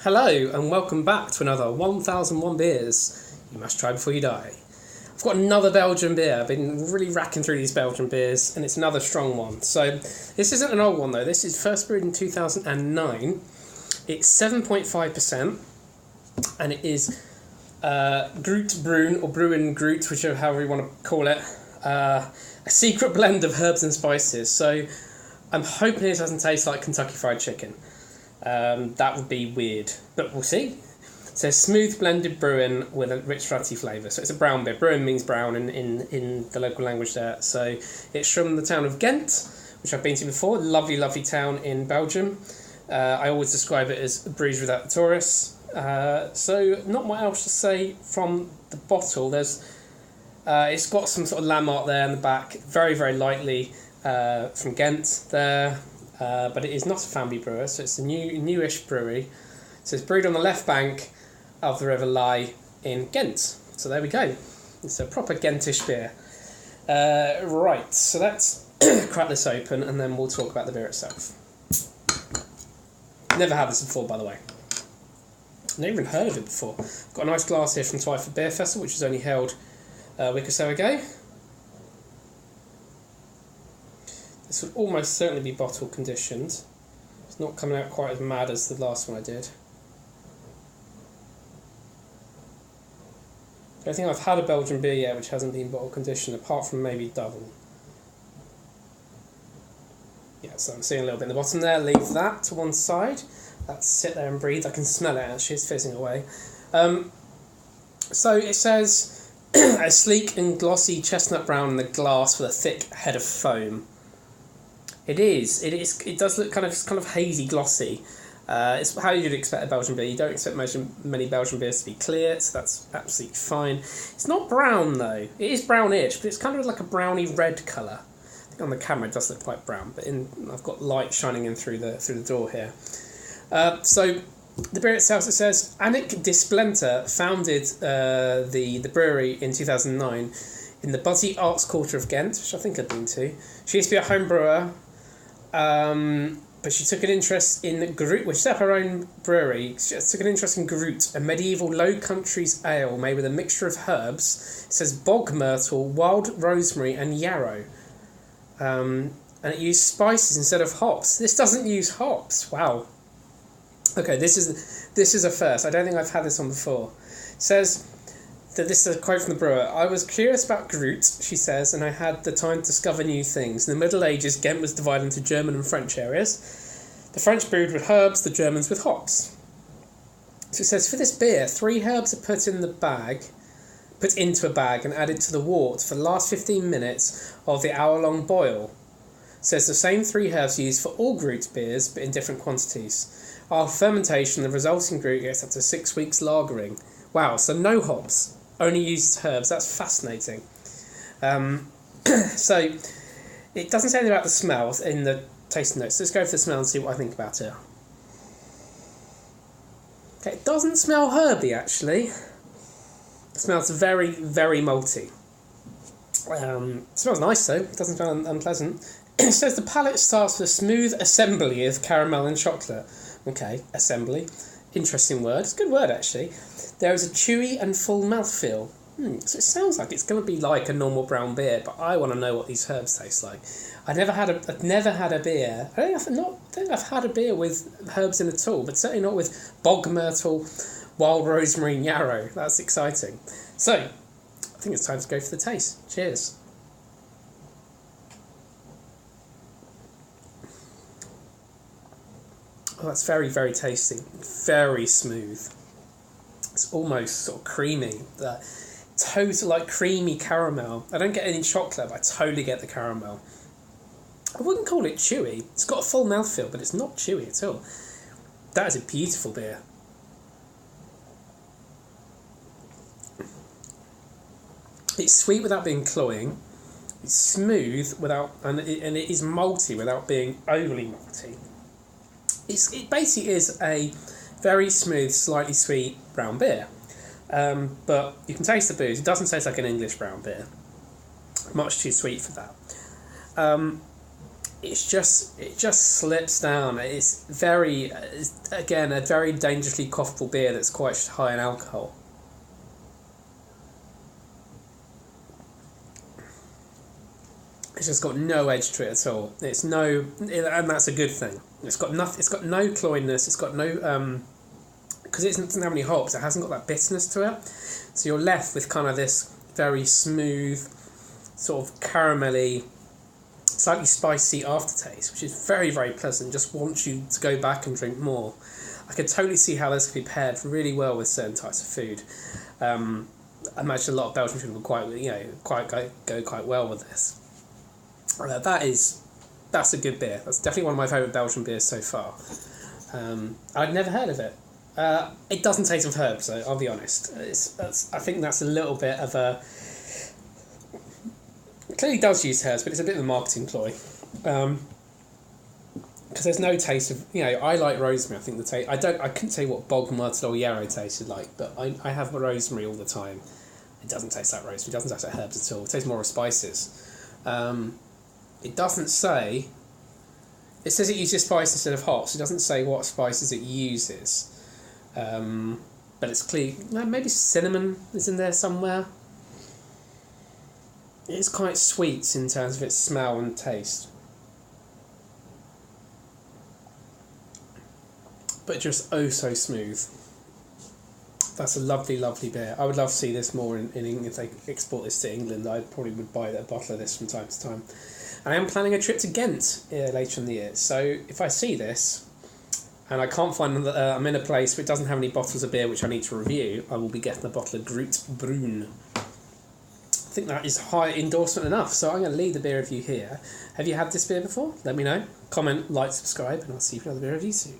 Hello and welcome back to another 1001 beers you must try before you die. I've got another Belgian beer. I've been really racking through these Belgian beers and it's another strong one. So this isn't an old one though, this is first brewed in 2009. It's 7.5% and it is Gruut Bruin or Bruin Gruut, whichever however you want to call it. A secret blend of herbs and spices. So I'm hoping it doesn't taste like Kentucky Fried Chicken. That would be weird, but we'll see. It says smooth blended Bruin with a rich fruity flavour. So it's a brown beer. Bruin means brown in the local language there. So it's from the town of Ghent, which I've been to before. Lovely, lovely town in Belgium. I always describe it as brews without the tourists. So not much else to say from the bottle. There's it's got some sort of landmark there in the back, very, very lightly from Ghent there. But it is not a family brewer, so it's a newish brewery. So it's brewed on the left bank of the River Lye in Ghent. So there we go. It's a proper Ghentish beer. Right, so let's crack this open and then we'll talk about the beer itself. Never had this before, by the way. Never even heard of it before. Got a nice glass here from Twyford Beer Festival, which was only held a week or so ago. This would almost certainly be bottle conditioned. It's not coming out quite as mad as the last one I did. I don't think I've had a Belgian beer yet which hasn't been bottle conditioned, apart from maybe Double. Yeah, so I'm seeing a little bit in the bottom there. Leave that to one side. Let's sit there and breathe. I can smell it actually, it's fizzing away. So it says, a sleek and glossy chestnut brown in the glass with a thick head of foam. It is. It does look kind of hazy, glossy. It's how you'd expect a Belgian beer. You don't expect many Belgian beers to be clear, so that's absolutely fine. It's not brown though. It is brownish, but it's kind of like a browny red colour. I think on the camera it does look quite brown, but I've got light shining in through the door here. So the beer itself, it says Annick Displenter founded the brewery in 2009 in the buzzy arts quarter of Ghent, which I think I've been to. She used to be a home brewer. But she took an interest in Gruut, which set up her own brewery. She took an interest in Gruut, a medieval Low Countries ale made with a mixture of herbs. It says bog myrtle, wild rosemary, and yarrow. And it used spices instead of hops. This doesn't use hops. Wow. Okay, this is a first. I don't think I've had this one before. It says that this is a quote from the brewer. I was curious about Gruut, she says, and I had the time to discover new things. In the Middle Ages, Ghent was divided into German and French areas. The French brewed with herbs, the Germans with hops. So it says, for this beer, 3 herbs are put into a bag and added to the wort for the last 15 minutes of the hour-long boil. It says the same 3 herbs used for all Gruut beers, but in different quantities. After fermentation, the resulting Gruut gets up to 6 weeks lagering. Wow, so no hops. Only uses herbs. That's fascinating. So it doesn't say anything about the smell in the tasting notes. Let's go for the smell and see what I think about it. Okay, it doesn't smell herby actually. It smells very, very malty. It smells nice though. It doesn't smell unpleasant. It says the palate starts with a smooth assembly of caramel and chocolate. Okay, assembly. Interesting word. It's a good word actually. There is a chewy and full mouthfeel. So it sounds like it's going to be like a normal brown beer, but I want to know what these herbs taste like. I've never had a beer. I don't think I've had a beer with herbs in at all, but certainly not with bog myrtle, wild rosemary, and yarrow. That's exciting. So I think it's time to go for the taste. Cheers. Oh, that's very, very tasty. Very smooth. It's almost sort of creamy. Total like creamy caramel. I don't get any chocolate, but I totally get the caramel. I wouldn't call it chewy. It's got a full mouthfeel, but it's not chewy at all. That is a beautiful beer. It's sweet without being cloying. It's smooth and it is malty without being overly malty. It basically is a very smooth, slightly sweet brown beer. But you can taste the booze. It doesn't taste like an English brown beer. Much too sweet for that. it just slips down. It's very, again, a very dangerously quaffable beer that's quite high in alcohol. It's just got no edge to it at all. And that's a good thing. It's got nothing. It's got no cloyiness. It's got no because it doesn't have any hops. It hasn't got that bitterness to it. So you're left with kind of this very smooth, sort of caramelly, slightly spicy aftertaste, which is very, very pleasant. Just wants you to go back and drink more. I could totally see how this could be paired really well with certain types of food. I imagine a lot of Belgian food would go quite well with this. That's a good beer. That's definitely one of my favourite Belgian beers so far. I'd never heard of it. It doesn't taste of herbs, though, I'll be honest. I think that's a little bit of a... It clearly does use herbs, but it's a bit of a marketing ploy. Because there's no taste of... I like rosemary. I think the taste... I couldn't tell you what bog myrtle or yarrow tasted like, but I have rosemary all the time. It doesn't taste like rosemary. It doesn't taste like herbs at all. It tastes more of spices. It doesn't say... It says it uses spice instead of hops. It doesn't say what spices it uses. But it's clear... Maybe cinnamon is in there somewhere. It's quite sweet in terms of its smell and taste. But just oh so smooth. That's a lovely, lovely beer. I would love to see this more in England. If they export this to England, I probably would buy a bottle of this from time to time. And I am planning a trip to Ghent later in the year. So if I see this, and I can't find I'm in a place where it doesn't have any bottles of beer which I need to review, I will be getting a bottle of Gruut Bruin. I think that is high endorsement enough, so I'm going to leave the beer review here. Have you had this beer before? Let me know. Comment, like, subscribe, and I'll see you for another beer review soon.